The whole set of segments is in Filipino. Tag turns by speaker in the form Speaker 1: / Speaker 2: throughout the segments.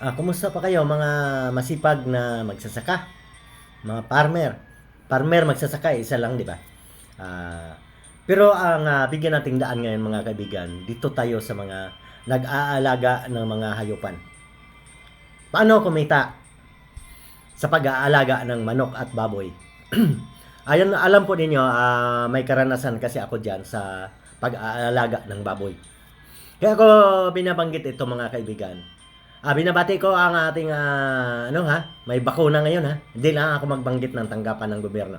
Speaker 1: Kumusta pa kayo mga masipag na magsasaka? Mga farmer. Farmer magsasaka, isa lang, di ba? Ah, pero ang bigyan nating daan ngayon mga kaibigan, dito tayo sa mga nag-aalaga ng mga hayupan. Paano kumita sa pag-aalaga ng manok at baboy? Ayan, alam po ninyo, may karanasan kasi ako diyan sa pag-aalaga ng baboy. Kaya ako binabanggit ito mga kaibigan. Binabati ko ang ating may bakuna ngayon ha. Hindi lang ako magbanggit ng tanggapan ng gobyerno.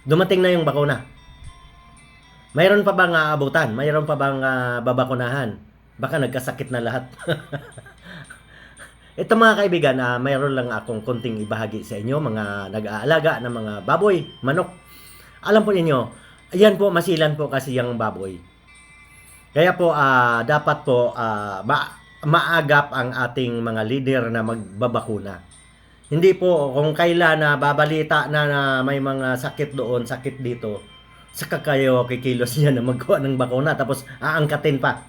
Speaker 1: Dumating na yung bakuna. Mayroon pa bang aabutan? Mayroon pa bang babakunahan? Baka nagkasakit na lahat. Ito mga kaibigan, mayroon lang akong konting ibahagi sa inyo, mga nag-aalaga ng mga baboy, manok. Alam po ninyo, ayan po, masilan po kasi yung baboy. Kaya po, dapat po maagap ang ating mga leader na magbabakuna. Hindi po kung kailan na babalita na may mga sakit doon, sakit dito, saka kayo kikilos niya na magkuha ng bakuna tapos aangkatin pa.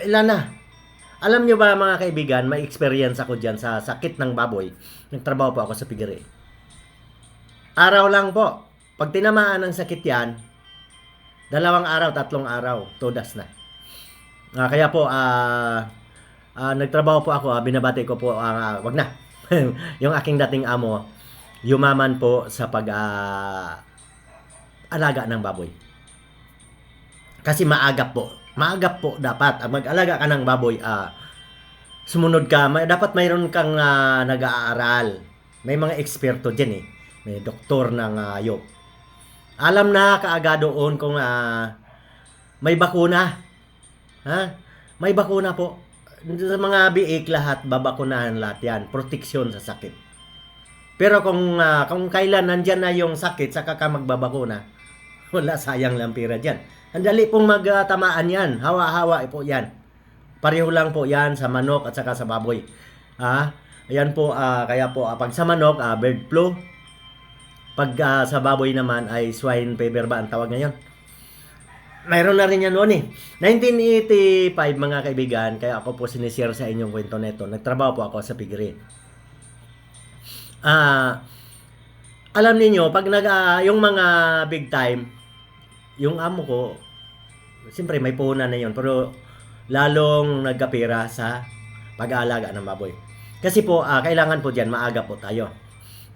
Speaker 1: Ilan na? Alam nyo ba mga kaibigan, may experience ako dyan sa sakit ng baboy. Nagtrabaho po ako sa piggery. Araw lang po. Pag tinamaan ng sakit yan, 2 araw, 3 araw, todas na. Kaya po, nagtrabaho po ako, binabati ko po, wag na. Yung aking dating amo, yumaman po sa pag-alaga ng baboy. Kasi maagap po. Maagap po dapat. Mag-alaga ka ng baboy, sumunod ka. Dapat mayroon kang nag-aaral. May mga eksperto dyan eh. May doktor ng hayop. Alam na kaagad doon kung may bakuna. Ha? May bakuna po. Sa mga biik lahat, babakunahan lahat yan. Proteksyon sa sakit. Pero kung kailan nandyan na yung sakit, saka ka magbabakuna, wala, sayang lang pera dyan. Ang dali pong magtamaan yan. Hawa-hawa po yan. Pareho lang po yan sa manok at saka sa baboy. Ayan po, kaya po, pag sa manok, bird flu. Pag sa baboy naman ay swine fever ba ang tawag ngayon? Mayroon na rin yan noon eh. 1985 mga kaibigan, kaya ako po sinishare sa inyong kwento neto. Nagtrabaho po ako sa piggery. Alam niyo pag yung mga big time, yung amo ko, siyempre may puhunan na yun, pero lalong nagkapira sa pag-aalaga ng baboy. Kasi po, kailangan po dyan, maaga po tayo.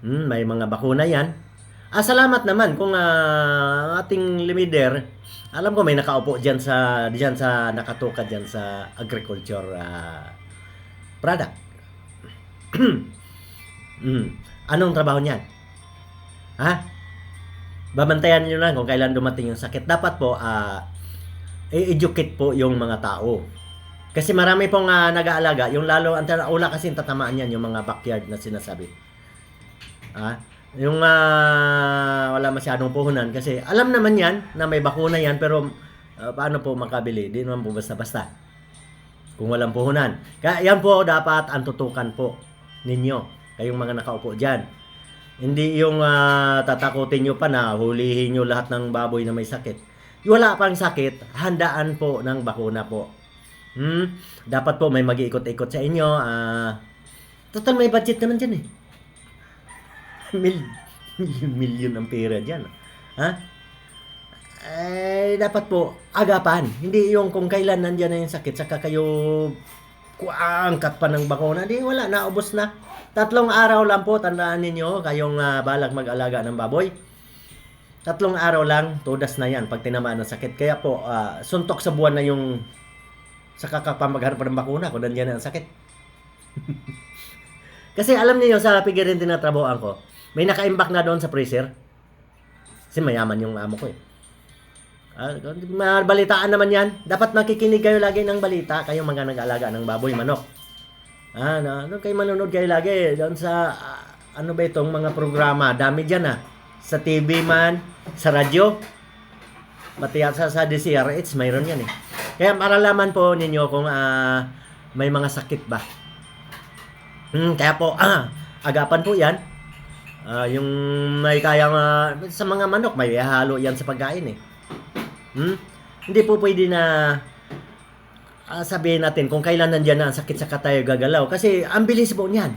Speaker 1: May mga bakuna yan. Salamat naman kung ating leader, alam ko may nakaupo dyan sa nakatuka dyan sa agriculture product. Anong trabaho niyan? Babantayan nyo lang kung kailan dumating yung sakit. Dapat po, i-educate po yung mga tao. Kasi marami pong nag-aalaga. Yung lalo, ang ula kasi tatamaan yan, yung mga backyard na sinasabi. Yung wala masyadong puhunan. Kasi alam naman yan na may bakuna yan, pero paano po makabili? Di naman po basta-basta. Kung walang puhunan. Kaya yan po dapat ang tutukan po ninyo. Kayong mga nakaupo dyan. Hindi yung tatakutin nyo pa na hulihin nyo lahat ng baboy na may sakit. Wala pang sakit, handaan po ng bakuna po. Dapat po may mag-iikot-ikot sa inyo. Total may budget naman dyan eh. Million ang pera dyan. Dapat po agapan. Hindi yung kung kailan nandyan na yung sakit, saka kayo kuangkat pa ng bakuna. Di wala, naubos na. 3 araw lang po, tandaan ninyo, kayong balag mag-alaga ng baboy. 3 araw lang, todas na yan pag tinamaan ng sakit. Kaya po, suntok sa buwan na yung saka ka pa maghanap ng bakuna kung nandiyan na ang sakit. Kasi alam niyo sa piggery din na trabahoan ko, may naka-imbak na doon sa freezer. Kasi mayaman yung amo ko eh. Balitaan naman yan. Dapat makikinig kayo lagi ng balita. Kayong mga nag-alaga ng baboy, manok. Kayo manonood kayo lagi doon sa ano ba itong mga programa. Dami dyan sa TV man, sa radyo. Pati sa DCRH, mayroon yan eh. Kaya maralaman po ninyo kung may mga sakit ba. Kaya po, agapan po yan. Yung may kayang sa mga manok, may halo yan sa pagkain eh. Hindi po pwede na sabihin natin kung kailan nandiyan na ang sakit sa tayo gagalaw. Kasi ang bilis po niyan.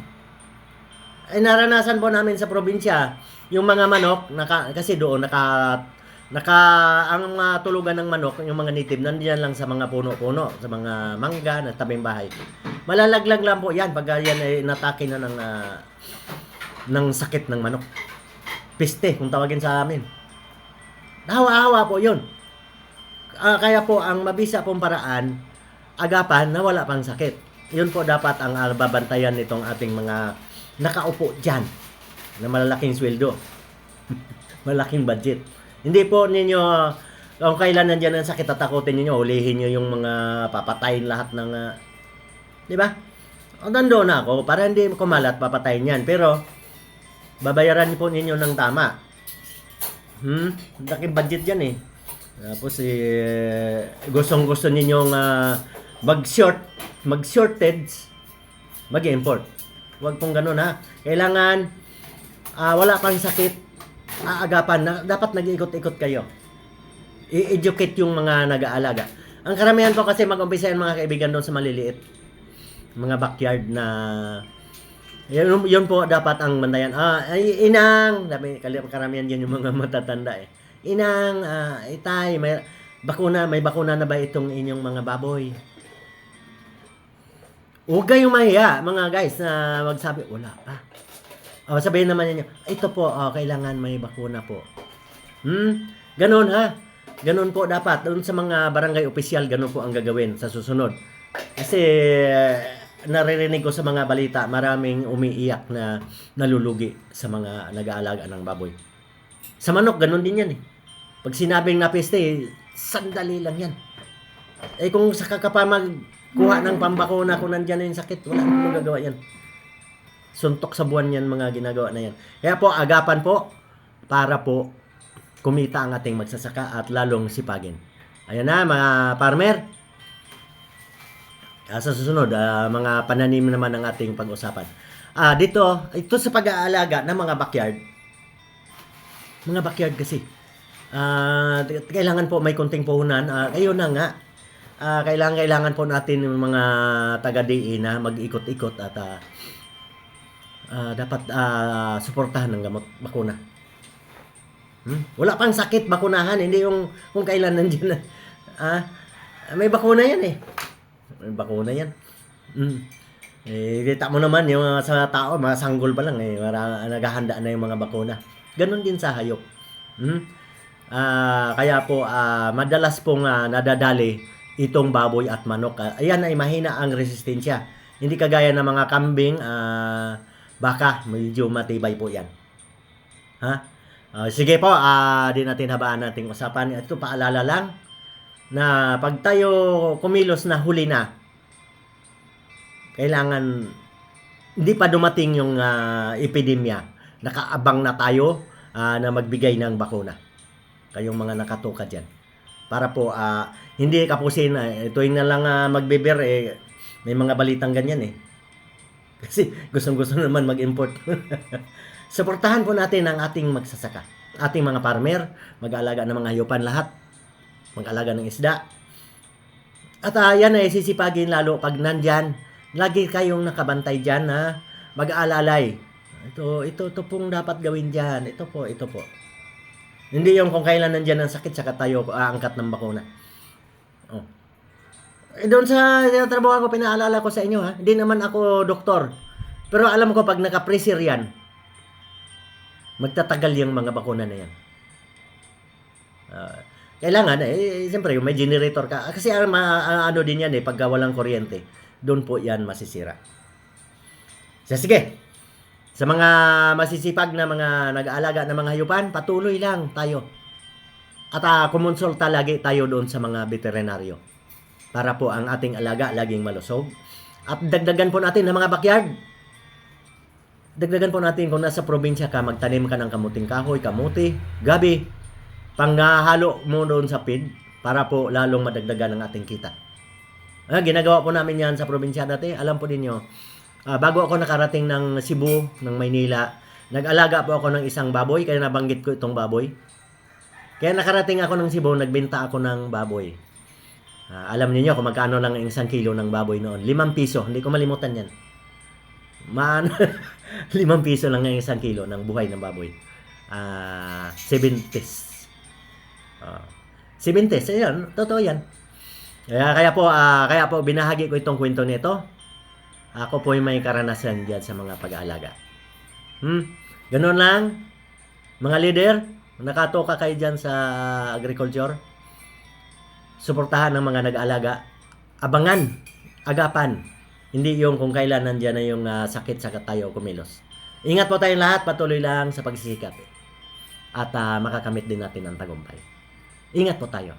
Speaker 1: Ay naranasan po namin sa probinsya, yung mga manok, kasi doon ang tulugan ng manok, yung mga native, nandiyan lang sa mga puno-puno, sa mga mangga na tabing bahay. Malalaglag lang po yan pag yan ay natake na ng sakit ng manok. Piste, kung tawagin sa amin. Hawa-hawa po yun. Kaya po, ang mabisa pong paraan, agapan na wala pang sakit. Yun po dapat ang babantayan nitong ating mga nakaupo dyan na malalaking sweldo. Malaking budget. Hindi po ninyo, kung kailan nandiyan ang sakit, tatakutin ninyo, hulihin nyo yung mga papatayin lahat ng, di ba? Nandun na ako, para hindi kumalat, papatayin yan. Pero, babayaran po ninyo ng tama. Laking budget yan eh. Tapos, gustong-gusto ninyong mag-shortage, mag-import. Huwag pong ganun ha. Kailangan, wala pang sakit, aagapan na dapat nag-iikot-ikot kayo. I-educate yung mga nag-aalaga. Ang karamihan po kasi mag-umpisa yan mga kaibigan doon sa maliliit. Mga backyard na yun po dapat ang bantayan. Inang, karamihan yan yung mga matatanda eh. Inang, itay, may bakuna na ba itong inyong mga baboy? Huwag kayong mahiya, mga guys, na magsabi, wala pa. Sabihin naman niyo, ito po, kailangan may bakuna po. Ganon ha. Ganon po dapat. Doon sa mga barangay opisyal, ganon po ang gagawin sa susunod. Kasi, naririnig ko sa mga balita, maraming umiiyak na nalulugi sa mga nag-aalaga ng baboy. Sa manok, ganon din yan eh. Pag sinabing napiste, sandali lang yan. Kung saka ka pa magkuha ng pambakuna kung nandyan na yung sakit, wala nang magagawa yan. Suntok sa buwan yan mga ginagawa na yan. Kaya po, agapan po para po kumita ang ating magsasaka at lalong sipagin. Ayan na mga farmer. Sa susunod, mga pananim naman ang ating pag-usapan. Ito sa pag-aalaga ng mga backyard. Mga backyard kasi. Kailangan po may konting puhunan. Ayun na nga. Kailangan po natin yung mga taga-DE na mag-ikot-ikot at dapat suportahan ng gamot, bakuna. Wala pang sakit, bakunahan. Hindi yung kung kailan nandiyan na. May bakuna yan eh. May bakuna yan. Kita mo naman yung sa tao, mga sanggol pa lang eh. Naghahanda na yung mga bakuna. Ganon din sa hayop. Kaya po, madalas pong nadadali itong baboy at manok. Ayan ay mahina ang resistensya. Hindi kagaya ng mga kambing, baka, medyo matibay po yan. Sige po, di natin habaan nating usapan. Ito paalala lang na pag tayo kumilos na huli na, kailangan hindi pa dumating yung epidemya. Nakaabang na tayo na magbigay ng bakuna. Kayong mga nakatuka dyan. Para po hindi kapusin. Tuwing na lang magbeber, may mga balitang ganyan eh. Kasi gustong-gusto naman mag-import. Suportahan po natin ang ating magsasaka. Ating mga farmer, mag-aalaga ng mga hayupan lahat. Mag-aalaga ng isda. At yan ay sisipagin lalo pag nandyan. Lagi kayong nakabantay dyan na mag-aalalay. Ito pong dapat gawin dyan. Ito po. Hindi yung kung kailan nandyan ang sakit saka tayo aangkat ng bakuna. Doon sa trabaho ko, pinaalala ko sa inyo ha. Hindi naman ako doktor. Pero alam ko pag naka-freezer yan, magtatagal yung mga bakuna na yan. Kailangan, siyempre, may generator ka. Kasi ano din yan pagka walang kuryente, doon po yan masisira. Sige, sa mga masisipag na mga nag-aalaga ng mga hayupan, patuloy lang tayo. At kumonsulta lagi tayo doon sa mga veterinaryo. Para po ang ating alaga laging malusog. At dagdagan po natin ng mga backyard. Dagdagan po natin kung nasa probinsya ka, magtanim ka ng kamuting kahoy, kamuti, gabi. Panghalo mo doon sa feed para po lalong madagdagan ang ating kita. Ginagawa po namin yan sa probinsya dati. Alam po ninyo, bago ako nakarating ng Cebu, ng Maynila, nag-alaga po ako ng isang baboy, kaya nabanggit ko itong baboy. Kaya nakarating ako ng Cebu, nagbenta ako ng baboy. Alam niyo kung magkano lang ang isang kilo ng baboy noon. 5 piso. Hindi ko malimutan yan. 5 piso lang ang isang kilo ng buhay ng baboy. 70s. 70s. Ayan, totoo yan. Kaya po binahagi ko itong kwento nito. Ako po ay may karanasan diyan sa mga pag-aalaga. Ganun lang. Mga leader, nakatoka kayo diyan sa agriculture. Suportahan ng mga nag-aalaga. Abangan, agapan. Hindi yung kung kailan nandiyan na yung sakit sa tayo kumilos. Ingat po tayong lahat, patuloy lang sa pagsisikap. At makakamit din natin ang tagumpay. Ingat po tayo.